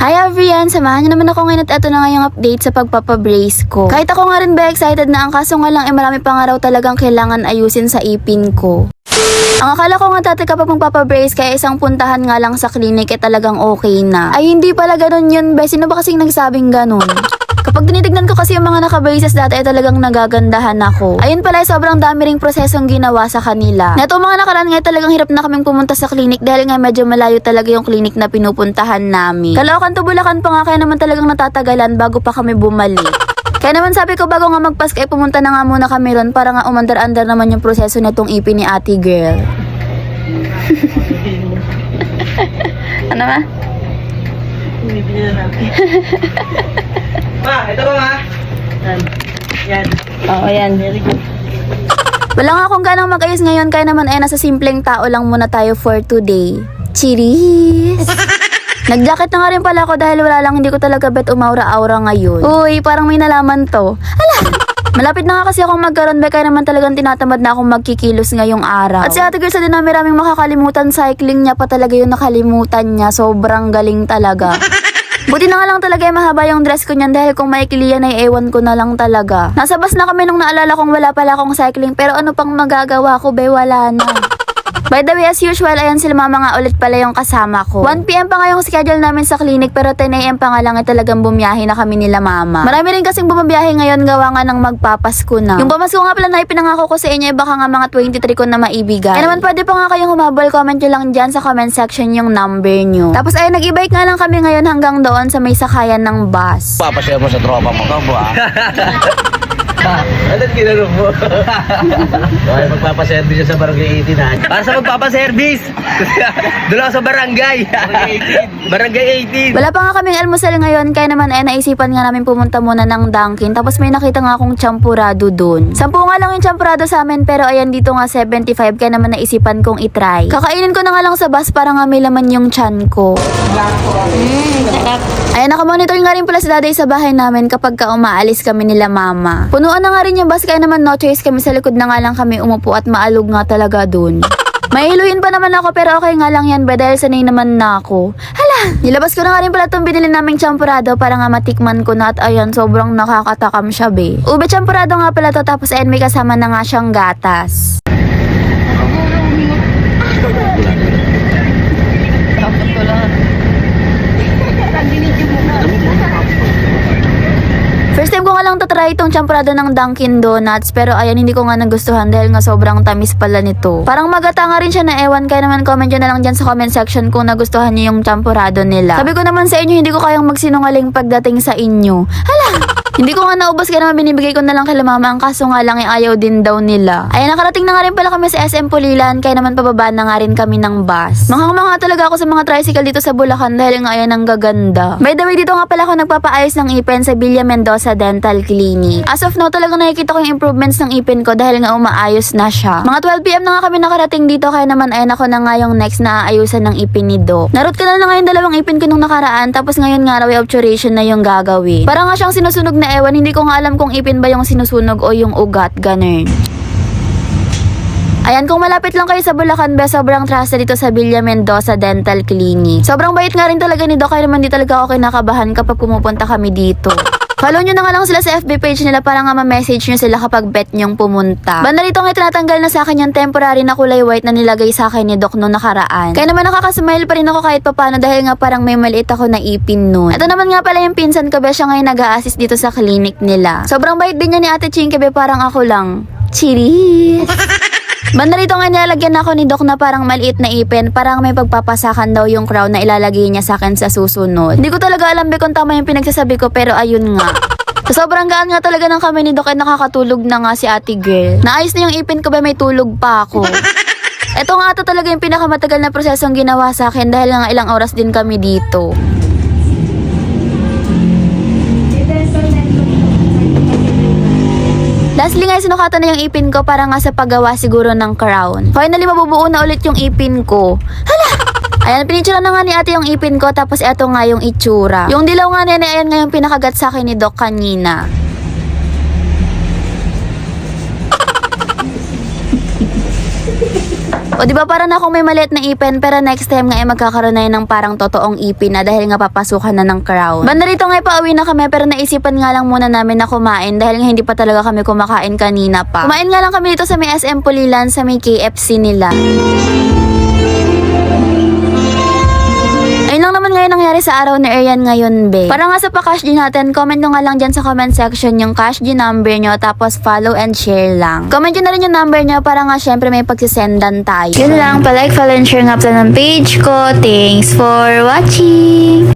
Hi everyone! Samahan niyo naman ako ngayon at ito na nga yung update sa pagpapabrace ko. Kahit ako nga rin ba excited na ang kaso nga lang marami pa nga raw talagang kailangan ayusin sa ipin ko. Ang akala ko nga dati kapag magpapabrace kaya isang puntahan nga lang sa clinic talagang okay na. Ay hindi pala ganun yun be. Sino ba kasing nagsabing ganun? Kapag tinitignan ko kasi yung mga naka-braces dati ay talagang nagagandahan ako. Ayun pala sobrang dami ring prosesong ginawa sa kanila. Neto mga nakaraan nga talagang hirap na kaming pumunta sa clinic dahil nga medyo malayo talaga yung clinic na pinupuntahan namin. Caloocan to Bulacan pa nga kaya naman talagang natatagalan bago pa kami bumalik. Kaya naman sabi ko bago nga magpasko ay pumunta na nga muna kami ron para nga umandar-andar naman yung proseso nitong ipin ni ate girl. Ano ba? Bibili na natin. Ma, ito ba ma? Yan. Oo, yan. Very good. Wala nga akong ganang mag-ayos ngayon kaya naman ay nasa simpleng tao lang muna tayo for today. Cheers! Nag-jacket na nga rin pala ako dahil wala lang hindi ko talaga bet umaura-aura ngayon. Uy, parang may nalaman to. Hala! Malapit na nga kasi akong magkaroon kaya naman talagang tinatamad na akong magkikilos ngayong araw. At si ate girl sa dinami-raming makakalimutan cycling niya pa talaga yung nakalimutan niya. Sobrang galing talaga. Buti na nga lang talaga ay mahaba yung dress ko niyan dahil kung maikli yan ay ewan ko na lang talaga. Nasa bus na kami nung naalala kong wala pala akong cycling pero ano pang magagawa ko be, wala na. By the way, as usual, ayan sila mama nga ulit pala yung kasama ko. 1 PM pa nga yung schedule namin sa clinic pero 10 AM pa nga lang ay talagang bumiyahe na kami nila mama. Marami rin kasing bumabiyahe ngayon gawa nga ng magpapasko na. Yung pamasko nga pala na ipinangako ko sa inyo ay baka nga mga 23 ko na maibigay. Kaya naman pwede pa nga kayong humabol, comment nyo lang dyan sa comment section yung number nyo. Tapos ayun, nag-e-bike nga lang kami ngayon hanggang doon sa may sakayan ng bus. Papasaya mo sa tropa mo ka ba? Anong ginanong mo? Ay, magpapaservice siya sa barangay 18 ha. Para sa magpapaservice! Doon ako sa barangay! Barangay 18! Wala pa nga kaming almusal ngayon kaya naman ay naisipan nga namin pumunta muna ng Dunkin. Tapos may nakita nga akong champurado dun. 10 nga lang yung champurado sa amin pero ayan dito nga 75 kaya naman naisipan kong itry. Kakainin ko na nga lang sa bus para nga may laman yung tiyan ko. Sarap. Ayan, nakamonitor nga rin pala si daday sa bahay namin kapag ka umaalis kami nila mama. Punuan na nga rin yung bus kaya naman no choice kami sa likod na nga lang kami umupo at maalog nga talaga dun. Mailuhin pa naman ako pero okay nga lang yan ba dahil sanay naman na ako. Hala, nilabas ko na nga rin pala itong binili naming champurado para nga matikman ko na at ayan sobrang nakakatakam siya be. Ube champurado nga pala to tapos ayan may kasama na nga siyang gatas. First time ko nga lang tatry itong champurado ng Dunkin Donuts pero ayan hindi ko nga nagustuhan dahil nga sobrang tamis pala nito. Parang magata nga rin siya na ewan kaya naman comment nyo na lang dyan sa comment section kung nagustuhan nyo yung champurado nila. Sabi ko naman sa inyo hindi ko kayang magsinungaling pagdating sa inyo. Hala! Hindi ko nga naubos kaya naman binibigay ko na lang kay mama ang kaso nga lang ayaw din daw nila. Ayan nakarating na nga rin pala kami sa SM Pulilan kaya naman pababa na nga rin kami ng bus. Manghang-mangha talaga ako sa mga tricycle dito sa Bulacan dahil nga ayan ang gaganda. By the way dito nga pala ako nagpapaayos ng ipin sa Villa Mendoza Dental Clinic. As of now talaga nakikita ko yung improvements ng ipin ko dahil nga umaayos na siya. Mga 12 PM na nga kami nakarating dito kaya naman ayan ako na nga yung next na aayusan ng ipin ni Doc. Narot ko na nga yung dalawang ipin ko nung nakaraan tapos ngayon nga raw obturation na yung gagawin. Para nga siyang sinusunog na ewan, hindi ko nga alam kung ipin ba yung sinusunog o yung ugat, ganun. Ayan, kung malapit lang kayo sa Bulacan, sobrang trusted dito sa Villa Mendoza Dental Clinic. Sobrang bait nga rin talaga ni Doc, kaya naman di talaga ako kinakabahan kapag pumupunta kami dito. Follow nyo na nga lang sila sa FB page nila para nga ma-message nyo sila kapag bet nyong pumunta. Banda rito nga tinatanggal na sa akin yung temporary na kulay white na nilagay sa akin ni Doc noong nakaraan. Kaya naman nakakasmile pa rin ako kahit papano dahil nga parang may maliit ako na ipin nun. Ito naman nga pala yung pinsan ko, siya ngayon nag-a-assist dito sa clinic nila. Sobrang bait din niya ni Ate Chinky, parang ako lang. Cheers! Banda rito nga nilalagyan ako ni Doc na parang maliit na ipin, parang may pagpapasakan daw yung crown na ilalagay niya sa akin sa susunod. Hindi ko talaga alam kung tama yung pinagsasabi ko pero ayun nga. Sa sobrang gaan nga talaga ng kami ni Doc ay nakakatulog na nga si ate girl. Naayos na yung ipin ko may tulog pa ako. Ito nga ito talaga yung pinakamatagal na prosesong ginawa sa akin dahil nga ilang oras din kami dito. Lastly nga, sinukatan na yung ipin ko para nga sa paggawa siguro ng crown. Finally, mabubuo na ulit yung ipin ko. Hala! Ayan, pinictura na nga ni ate yung ipin ko, tapos eto nga yung itsura. Yung dilaw nga nene, ayan nga yung pinakagat sa akin ni Doc kanina. O di ba para na akong may maliit na ipin, pero next time nga magkakaroon na yun ng parang totoong ipin na dahil nga papasukan na ng crown. Banda rito nga pauwi na kami pero naisipan nga lang muna namin na kumain dahil nga hindi pa talaga kami kumakain kanina pa. Kumain nga lang kami dito sa may SM Pulilan sa may KFC nila. Ayun lang naman ngayon nangyari sa araw ni Arian ngayon, be. Para nga sa pa-cash G natin, comment nyo nga lang dyan sa comment section yung cash G number nyo, tapos follow and share lang. Comment nyo na rin yung number nyo para nga syempre may pagsisendan tayo. Yun lang, palike, follow and share nga pala ng page ko. Thanks for watching!